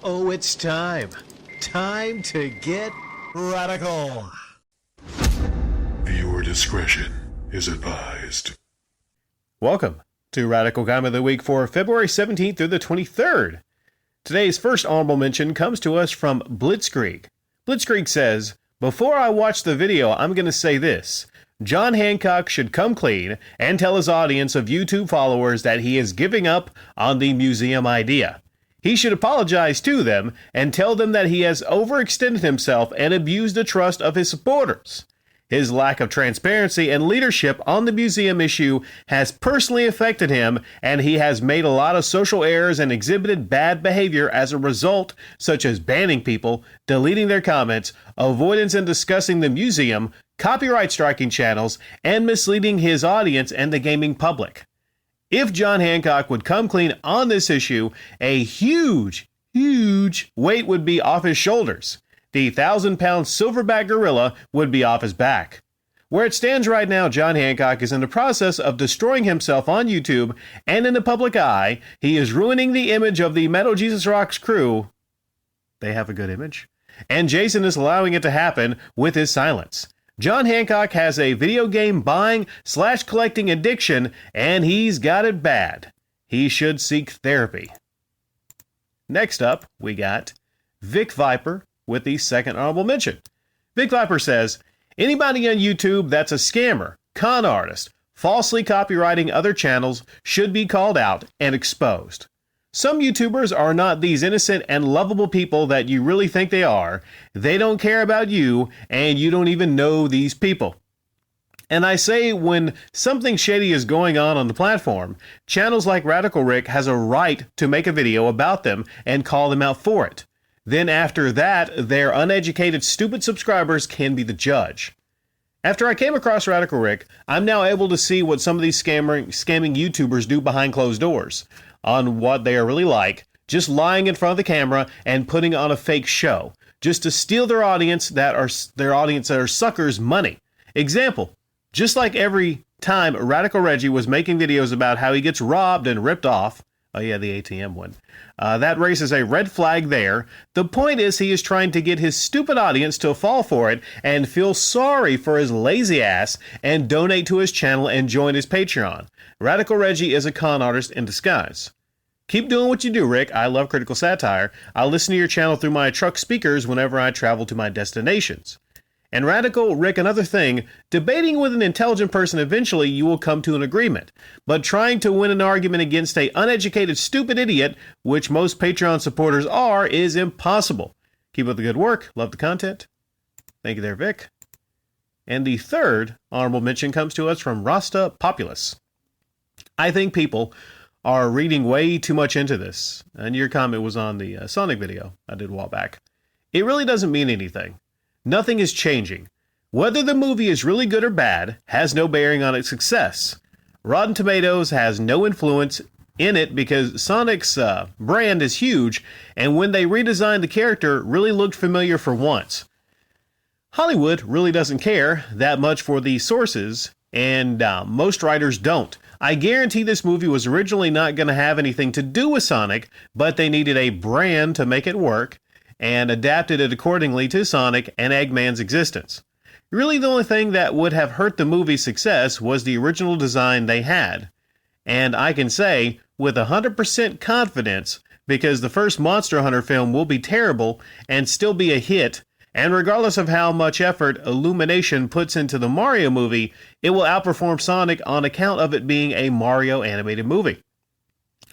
Oh, it's time. Time to get radical. Viewer discretion is advised. Welcome to Radical Comment of the Week for February 17th through the 23rd. Today's first honorable mention comes to us from Blitzkrieg. Blitzkrieg says, "Before I watch the video, I'm going to say this. John Hancock should come clean and tell his audience of YouTube followers that he is giving up on the museum idea. He should apologize to them and tell them that he has overextended himself and abused the trust of his supporters. His lack of transparency and leadership on the museum issue has personally affected him, and he has made a lot of social errors and exhibited bad behavior as a result, such as banning people, deleting their comments, avoidance in discussing the museum, copyright striking channels, and misleading his audience and the gaming public. If John Hancock would come clean on this issue, a huge weight would be off his shoulders. The 1,000-pound silverback gorilla would be off his back. Where it stands right now, John Hancock is in the process of destroying himself on YouTube and in the public eye. He is ruining the image of the Metal Jesus Rocks crew. They have a good image. And Jason is allowing it to happen with his silence. John Hancock has a video game buying/collecting addiction, and he's got it bad. He should seek therapy." Next up, we got Vic Viper with the second honorable mention. Vic Viper says, "Anybody on YouTube that's a scammer, con artist, falsely copywriting other channels should be called out and exposed. Some YouTubers are not these innocent and lovable people that you really think they are. They don't care about you, and you don't even know these people. And I say when something shady is going on the platform, channels like Radical Rick has a right to make a video about them and call them out for it. Then after that, their uneducated, stupid subscribers can be the judge." After I came across Radical Rick, I'm now able to see what some of these scamming YouTubers do behind closed doors, on what they are really like, just lying in front of the camera and putting on a fake show, just to steal their audience that are suckers' money. Example, just like every time Radical Reggie was making videos about how he gets robbed and ripped off, oh yeah, the ATM one, that raises a red flag there. The point is he is trying to get his stupid audience to fall for it and feel sorry for his lazy ass and donate to his channel and join his Patreon. Radical Reggie is a con artist in disguise. Keep doing what you do, Rick. I love critical satire. I'll listen to your channel through my truck speakers whenever I travel to my destinations. And Radical Rick, another thing, debating with an intelligent person, eventually you will come to an agreement. But trying to win an argument against a uneducated, stupid idiot, which most Patreon supporters are, is impossible. Keep up the good work. Love the content. Thank you there, Vic. And the third honorable mention comes to us from Rasta Populus. "I think people are reading way too much into this." And your comment was on the Sonic video I did a while back. "It really doesn't mean anything. Nothing is changing. Whether the movie is really good or bad has no bearing on its success. Rotten Tomatoes has no influence in it because Sonic's brand is huge, and when they redesigned the character, really looked familiar for once. Hollywood really doesn't care that much for these sources, and most writers don't. I guarantee this movie was originally not going to have anything to do with Sonic, but they needed a brand to make it work, and adapted it accordingly to Sonic and Eggman's existence. Really, the only thing that would have hurt the movie's success was the original design they had. And I can say, with 100% confidence, because the first Monster Hunter film will be terrible and still be a hit, and regardless of how much effort Illumination puts into the Mario movie, it will outperform Sonic on account of it being a Mario animated movie.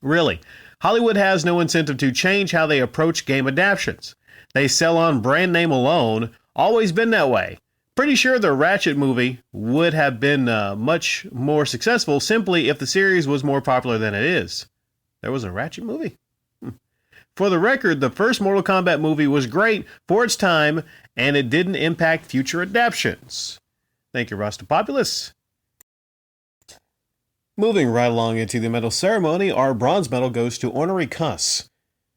Really, Hollywood has no incentive to change how they approach game adaptations. They sell on brand name alone, always been that way. Pretty sure the Ratchet movie would have been much more successful simply if the series was more popular than it is." There was a Ratchet movie? For the record, the first Mortal Kombat movie was great for its time, and it didn't impact future adaptations. Thank you, Rasta Populus. Moving right along into the medal ceremony, our bronze medal goes to Ornery Cuss.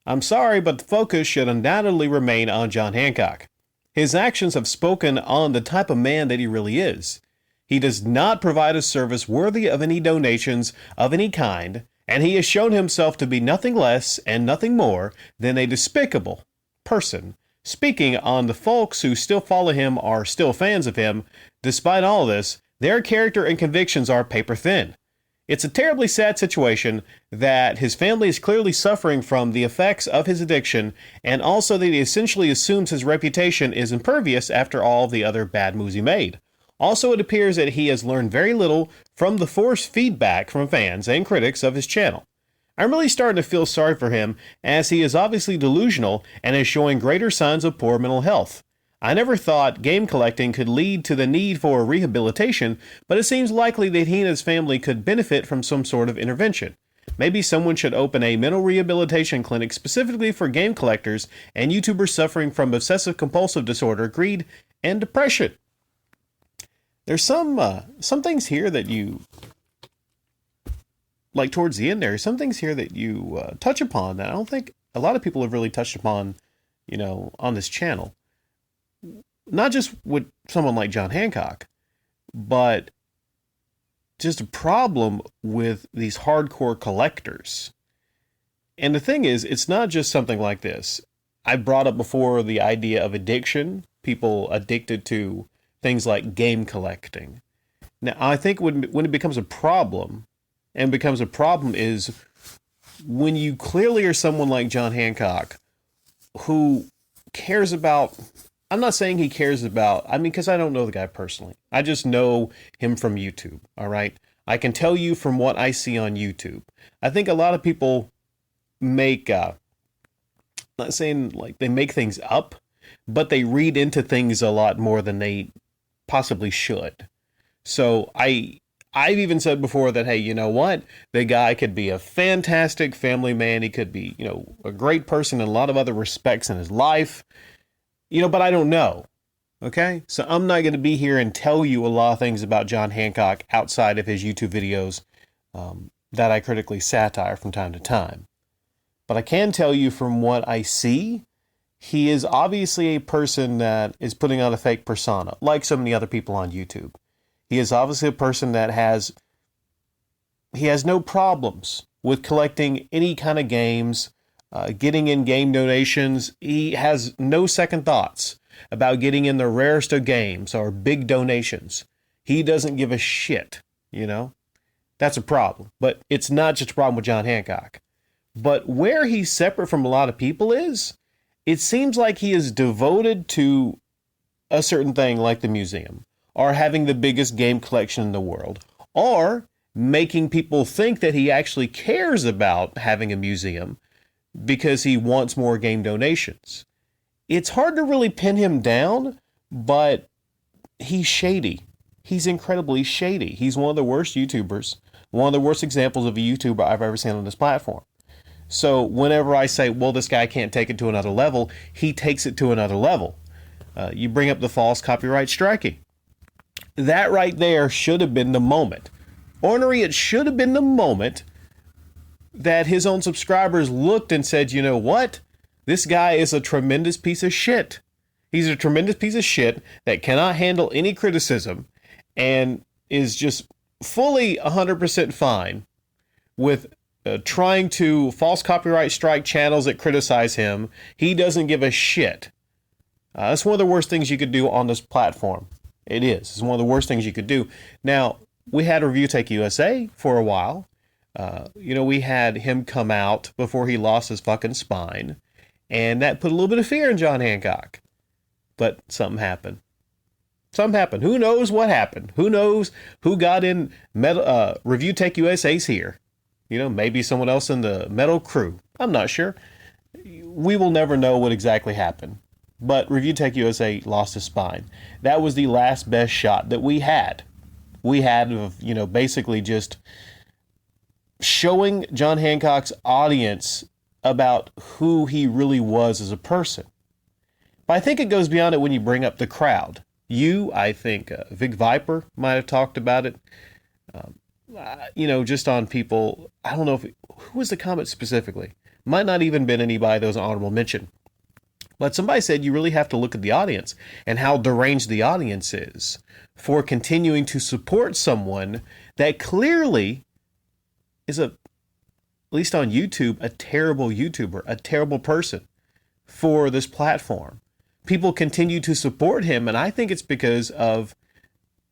"I'm sorry, but the focus should undoubtedly remain on John Hancock. His actions have spoken on the type of man that he really is. He does not provide a service worthy of any donations of any kind, and he has shown himself to be nothing less and nothing more than a despicable person. Speaking on the folks who still follow him are still fans of him, despite all this, their character and convictions are paper thin. It's a terribly sad situation that his family is clearly suffering from the effects of his addiction, and also that he essentially assumes his reputation is impervious after all the other bad moves he made. Also, it appears that he has learned very little from the forced feedback from fans and critics of his channel. I'm really starting to feel sorry for him, as he is obviously delusional and is showing greater signs of poor mental health. I never thought game collecting could lead to the need for rehabilitation, but it seems likely that he and his family could benefit from some sort of intervention. Maybe someone should open a mental rehabilitation clinic specifically for game collectors and YouTubers suffering from obsessive compulsive disorder, greed, and depression. There's some things here that you, like towards the end there, some things here that you touch upon that I don't think a lot of people have really touched upon, on this channel. Not just with someone like John Hancock, but just a problem with these hardcore collectors. And the thing is, it's not just something like this. I brought up before the idea of addiction, people addicted to things like game collecting. Now, I think when it becomes a problem, is when you clearly are someone like John Hancock who cares about, I'm not saying he cares about, because I don't know the guy personally. I just know him from YouTube, all right? I can tell you from what I see on YouTube. I think a lot of people make, not saying like they make things up, but they read into things a lot more than they possibly should. So I've even said before that, hey, you know what? The guy could be a fantastic family man. He could be, a great person in a lot of other respects in his life, but I don't know. Okay. So I'm not going to be here and tell you a lot of things about John Hancock outside of his YouTube videos that I critically satire from time to time. But I can tell you from what I see, he is obviously a person that is putting on a fake persona, like so many other people on YouTube. He is obviously a person that has no problems with collecting any kind of games, getting in game donations. He has no second thoughts about getting in the rarest of games or big donations. He doesn't give a shit, That's a problem. But it's not just a problem with John Hancock. But where he's separate from a lot of people is, it seems like he is devoted to a certain thing like the museum, or having the biggest game collection in the world, or making people think that he actually cares about having a museum because he wants more game donations. It's hard to really pin him down, but he's shady. He's incredibly shady. He's one of the worst YouTubers, one of the worst examples of a YouTuber I've ever seen on this platform. So whenever I say, well, this guy can't take it to another level, he takes it to another level. You bring up the false copyright striking. That right there should have been the moment. Ornery, it should have been the moment that his own subscribers looked and said, you know what? This guy is a tremendous piece of shit. He's a tremendous piece of shit that cannot handle any criticism and is just fully 100% fine with trying to false copyright strike channels that criticize him. He doesn't give a shit. That's one of the worst things you could do on this platform. It is. It's one of the worst things you could do. Now, we had Review Tech USA for a while. We had him come out before he lost his fucking spine. And that put a little bit of fear in John Hancock. But something happened. Something happened. Who knows what happened? Who knows who got in Review Tech USA's here? Maybe someone else in the metal crew. I'm not sure. We will never know what exactly happened. But Review Tech USA lost his spine. That was the last best shot that we had. We had of, basically just showing John Hancock's audience about who he really was as a person. But I think it goes beyond it when you bring up the crowd. I think Vic Viper might have talked about it. Just on people. I don't know who was the comment specifically. Might not even been anybody that was an honorable mention. But somebody said you really have to look at the audience and how deranged the audience is for continuing to support someone that clearly is a least on YouTube, a terrible YouTuber, a terrible person for this platform. People continue to support him, and I think it's because of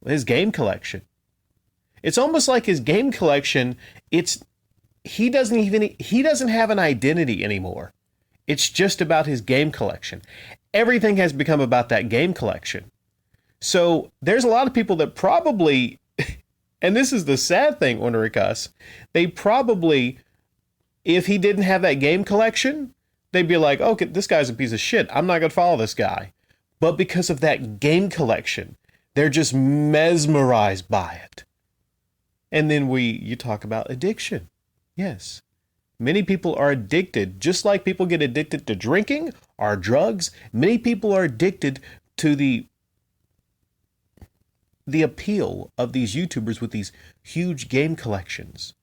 his game collection. It's almost like his game collection, he doesn't have an identity anymore. It's just about his game collection. Everything has become about that game collection. So there's a lot of people that probably, and this is the sad thing, Ornerikas, they probably, if he didn't have that game collection, they'd be like, okay, this guy's a piece of shit. I'm not going to follow this guy. But because of that game collection, they're just mesmerized by it. And then you talk about addiction. Yes. Many people are addicted, just like people get addicted to drinking or drugs. Many people are addicted to the appeal of these YouTubers with these huge game collections.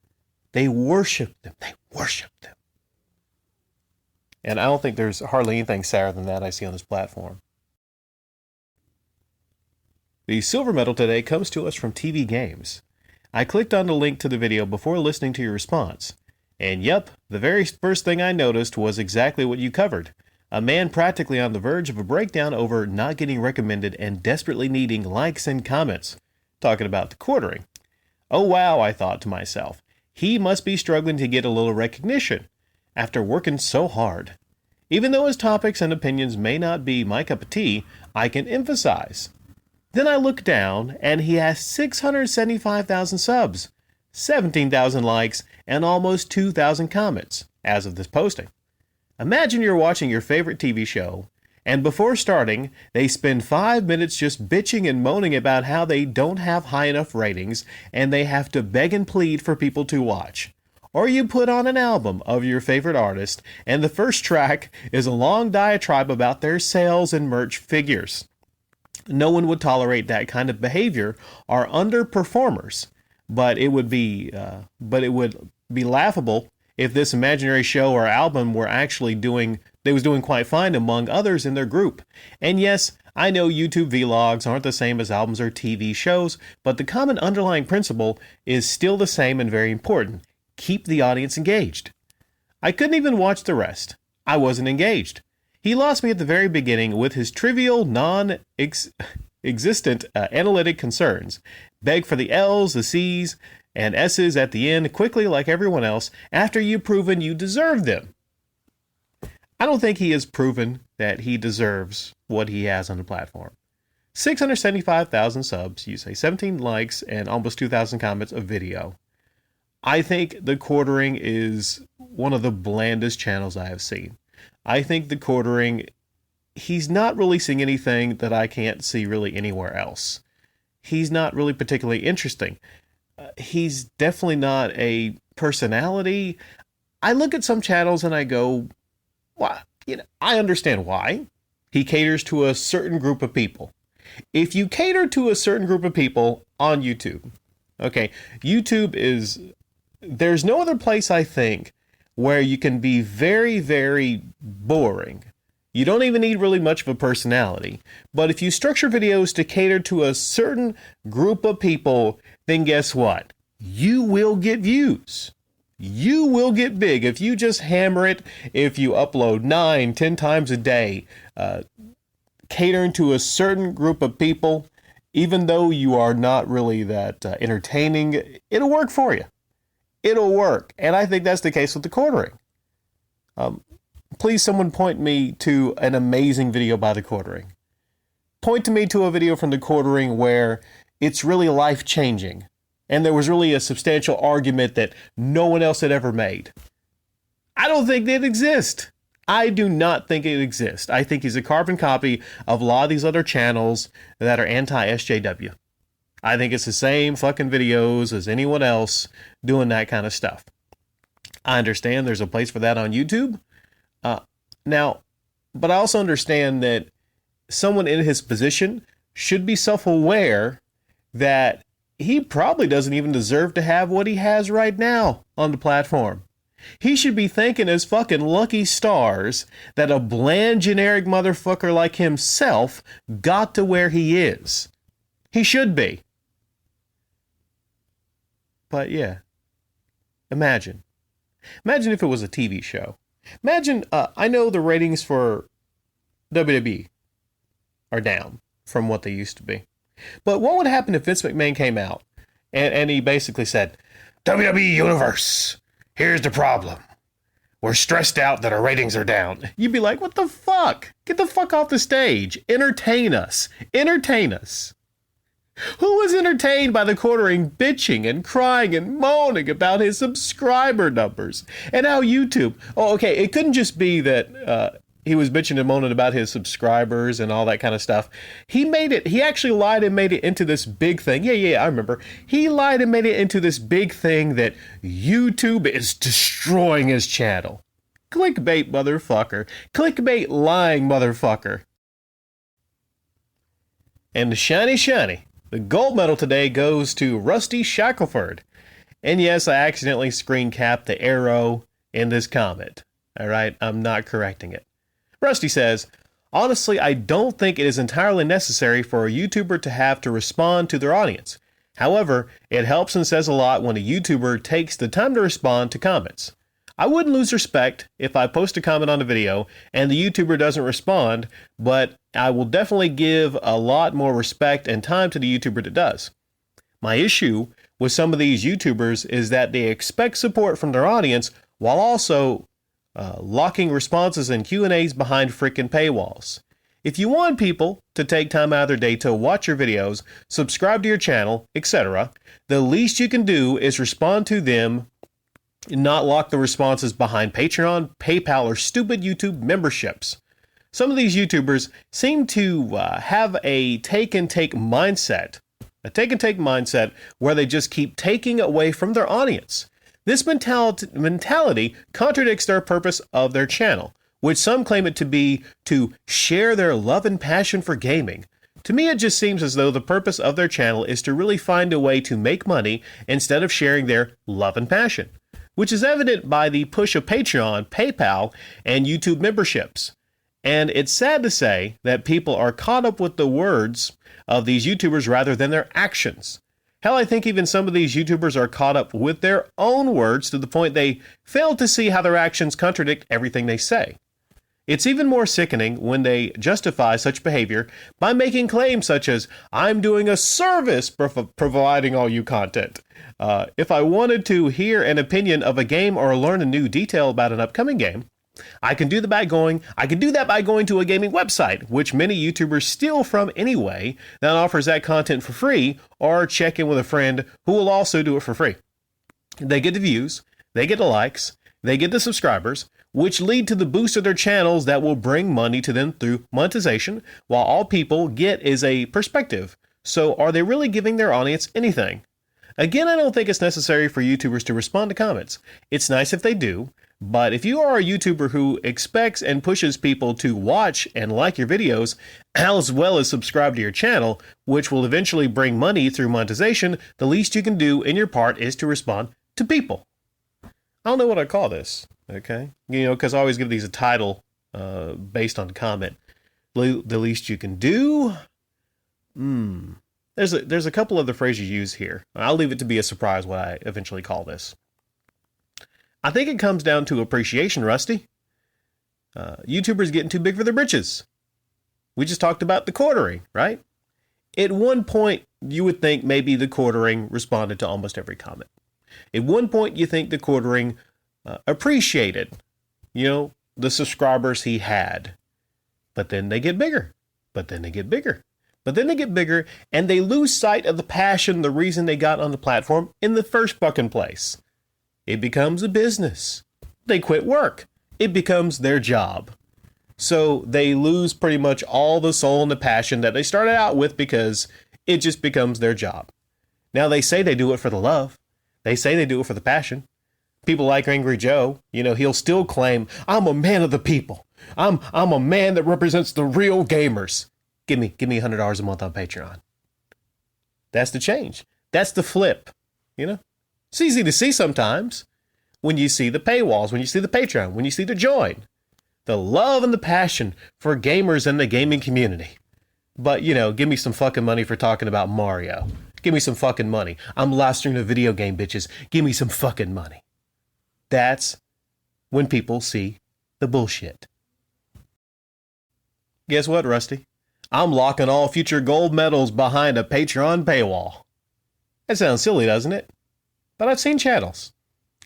They worship them. They worship them. And I don't think there's hardly anything sadder than that I see on this platform. The silver medal today comes to us from TV Games. I clicked on the link to the video before listening to your response. And yep, the very first thing I noticed was exactly what you covered. A man practically on the verge of a breakdown over not getting recommended and desperately needing likes and comments. Talking about the quartering. Oh wow, I thought to myself. He must be struggling to get a little recognition after working so hard. Even though his topics and opinions may not be my cup of tea, I can emphasize. Then I look down and he has 675,000 subs, 17,000 likes, and almost 2,000 comments as of this posting. Imagine you're watching your favorite TV show, and before starting, they spend 5 minutes just bitching and moaning about how they don't have high enough ratings and they have to beg and plead for people to watch. Or you put on an album of your favorite artist, and the first track is a long diatribe about their sales and merch figures. No one would tolerate that kind of behavior or underperformers, but it would be laughable if this imaginary show or album were actually doing quite fine among others in their group. And yes, I know YouTube vlogs aren't the same as albums or TV shows, but the common underlying principle is still the same and very important. Keep the audience engaged. I couldn't even watch the rest. I wasn't engaged. He lost me at the very beginning with his trivial, non-existent analytic concerns. Beg for the L's, the C's, and S's at the end quickly like everyone else after you've proven you deserve them. I don't think he has proven that he deserves what he has on the platform. 675,000 subs, you say 17 likes, and almost 2,000 comments of video. I think the quartering is one of the blandest channels I have seen. I think the quartering, he's not releasing anything that I can't see really anywhere else. He's not really particularly interesting. He's definitely not a personality. I look at some channels and I go, why? I understand why. He caters to a certain group of people. If you cater to a certain group of people on YouTube, okay, there's no other place I think where you can be very, very boring. You don't even need really much of a personality. But if you structure videos to cater to a certain group of people, then guess what? You will get views. You will get big if you just hammer it, if you upload 9, 10 times a day, catering to a certain group of people, even though you are not really that entertaining, it'll work for you. It'll work. And I think that's the case with the quartering. Please, someone point me to an amazing video by the quartering. Point to me to a video from the quartering where it's really life-changing and there was really a substantial argument that no one else had ever made. I don't think it exists. I do not think it exists. I think he's a carbon copy of a lot of these other channels that are anti-SJW. I think it's the same fucking videos as anyone else doing that kind of stuff. I understand there's a place for that on YouTube. But I also understand that someone in his position should be self-aware that he probably doesn't even deserve to have what he has right now on the platform. He should be thanking his fucking lucky stars that a bland generic motherfucker like himself got to where he is. He should be. But yeah, imagine. Imagine if it was a TV show. Imagine, I know the ratings for WWE are down from what they used to be. But what would happen if Vince McMahon came out and he basically said, WWE Universe, here's the problem. We're stressed out that our ratings are down. You'd be like, what the fuck? Get the fuck off the stage. Entertain us. Entertain us. Who was entertained by the quartering bitching and crying and moaning about his subscriber numbers? And how YouTube... Oh, okay, it couldn't just be that he was bitching and moaning about his subscribers and all that kind of stuff. He actually lied and made it into this big thing. Yeah, I remember. He lied and made it into this big thing that YouTube is destroying his channel. Clickbait, motherfucker. Clickbait lying, motherfucker. And the shiny, the gold medal today goes to Rusty Shackelford. And yes, I accidentally screen capped the arrow in this comment. All right, I'm not correcting it. Rusty says, honestly, I don't think it is entirely necessary for a YouTuber to have to respond to their audience. However, it helps and says a lot when a YouTuber takes the time to respond to comments. I wouldn't lose respect if I post a comment on a video and the YouTuber doesn't respond, but I will definitely give a lot more respect and time to the YouTuber that does. My issue with some of these YouTubers is that they expect support from their audience while also locking responses and Q&As behind freaking paywalls. If you want people to take time out of their day to watch your videos, subscribe to your channel, etc., the least you can do is respond to them, not lock the responses behind Patreon, PayPal, or stupid YouTube memberships. Some of these YouTubers seem to have a take-and-take mindset. A take-and-take mindset where they just keep taking away from their audience. This mentality contradicts their purpose of their channel, which some claim it to be to share their love and passion for gaming. To me, it just seems as though the purpose of their channel is to really find a way to make money instead of sharing their love and passion, which is evident by the push of Patreon, PayPal, and YouTube memberships. And it's sad to say that people are caught up with the words of these YouTubers rather than their actions. Hell, I think even some of these YouTubers are caught up with their own words to the point they fail to see how their actions contradict everything they say. It's even more sickening when they justify such behavior by making claims such as, I'm doing a service providing all you content. If I wanted to hear an opinion of a game or learn a new detail about an upcoming game, I can do that by going to a gaming website, which many YouTubers steal from anyway, that offers that content for free, or check in with a friend who will also do it for free. They get the views, they get the likes, they get the subscribers, which lead to the boost of their channels that will bring money to them through monetization, while all people get is a perspective. So are they really giving their audience anything? Again, I don't think it's necessary for YouTubers to respond to comments. It's nice if they do. But if you are a YouTuber who expects and pushes people to watch and like your videos, as well as subscribe to your channel, which will eventually bring money through monetization, the least you can do in your part is to respond to people. I don't know what I call this, okay? Because I always give these a title based on comment. The least you can do? There's a couple other phrases used here. I'll leave it to be a surprise what I eventually call this. I think it comes down to appreciation, Rusty. YouTubers getting too big for their britches. We just talked about the quartering, right? At one point, you would think maybe the quartering responded to almost every comment. At one point, you think the quartering appreciated, the subscribers he had. But then they get bigger. But then they get bigger. But then they get bigger, and they lose sight of the passion, the reason they got on the platform in the first fucking place. It becomes a business. They quit work. It becomes their job. So they lose pretty much all the soul and the passion that they started out with because it just becomes their job. Now they say they do it for the love. They say they do it for the passion. People like Angry Joe, he'll still claim, I'm a man of the people. I'm a man that represents the real gamers. Give me $100 a month on Patreon. That's the change. That's the flip, It's easy to see sometimes when you see the paywalls, when you see the Patreon, when you see the join. The love and the passion for gamers and the gaming community. But, give me some fucking money for talking about Mario. Give me some fucking money. I'm live streaming a video game, bitches. Give me some fucking money. That's when people see the bullshit. Guess what, Rusty? I'm locking all future gold medals behind a Patreon paywall. That sounds silly, doesn't it? But I've seen channels.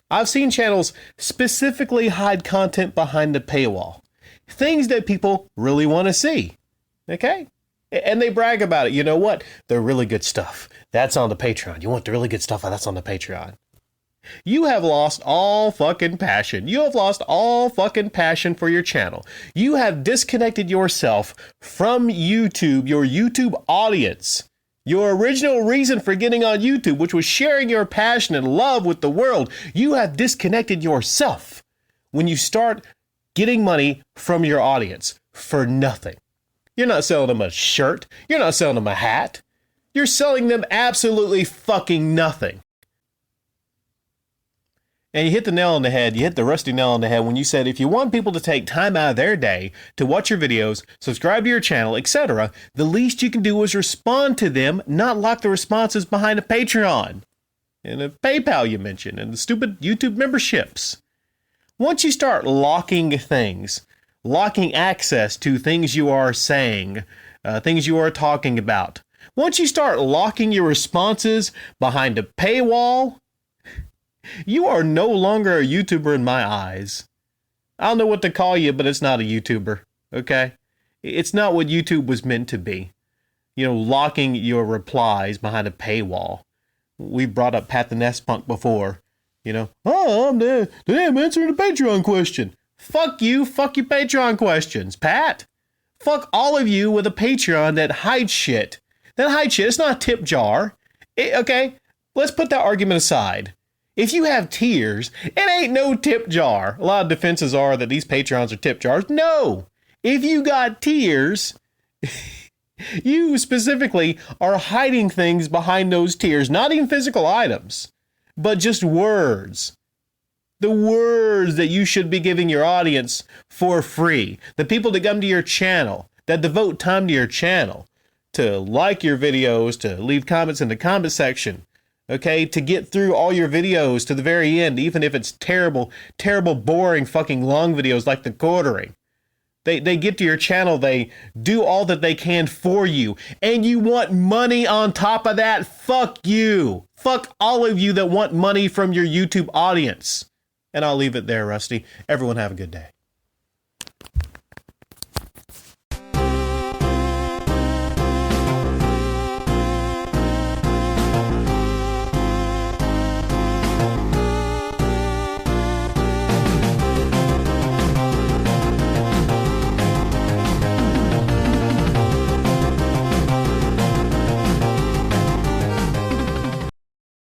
I've seen channels specifically hide content behind the paywall. Things that people really want to see. Okay? And they brag about it. You know what? The really good stuff. That's on the Patreon. You want the really good stuff? That's on the Patreon. You have lost all fucking passion. You have lost all fucking passion for your channel. You have disconnected yourself from YouTube, your YouTube audience. Your original reason for getting on YouTube, which was sharing your passion and love with the world. You have disconnected yourself when you start getting money from your audience for nothing. You're not selling them a shirt. You're not selling them a hat. You're selling them absolutely fucking nothing. And you hit the nail on the head. You hit the rusty nail on the head when you said if you want people to take time out of their day to watch your videos, subscribe to your channel, etc., the least you can do is respond to them, not lock the responses behind a Patreon and a PayPal you mentioned and the stupid YouTube memberships. Once you start locking things, locking access to things you are saying, things you are talking about, once you start locking your responses behind a paywall, you are no longer a YouTuber in my eyes. I don't know what to call you, but it's not a YouTuber, okay? It's not what YouTube was meant to be. You know, locking your replies behind a paywall. We brought up Pat the Nest Punk before. You know, today I'm answering a Patreon question. Fuck you, fuck your Patreon questions, Pat. Fuck all of you with a Patreon that hides shit. That hides shit. It's not a tip jar. Okay, let's put that argument aside. If you have tiers, it ain't no tip jar. A lot of defenses are that these Patreons are tip jars. No. If you got tiers, you specifically are hiding things behind those tiers. Not even physical items, but just words. The words that you should be giving your audience for free. The people that come to your channel, that devote time to your channel, to like your videos, to leave comments in the comment section. Okay, to get through all your videos to the very end, even if it's terrible, boring, fucking long videos like the quartering. They get to your channel, they do all that they can for you, and you want money on top of that? Fuck you. Fuck all of you that want money from your YouTube audience. And I'll leave it there, Rusty. Everyone have a good day.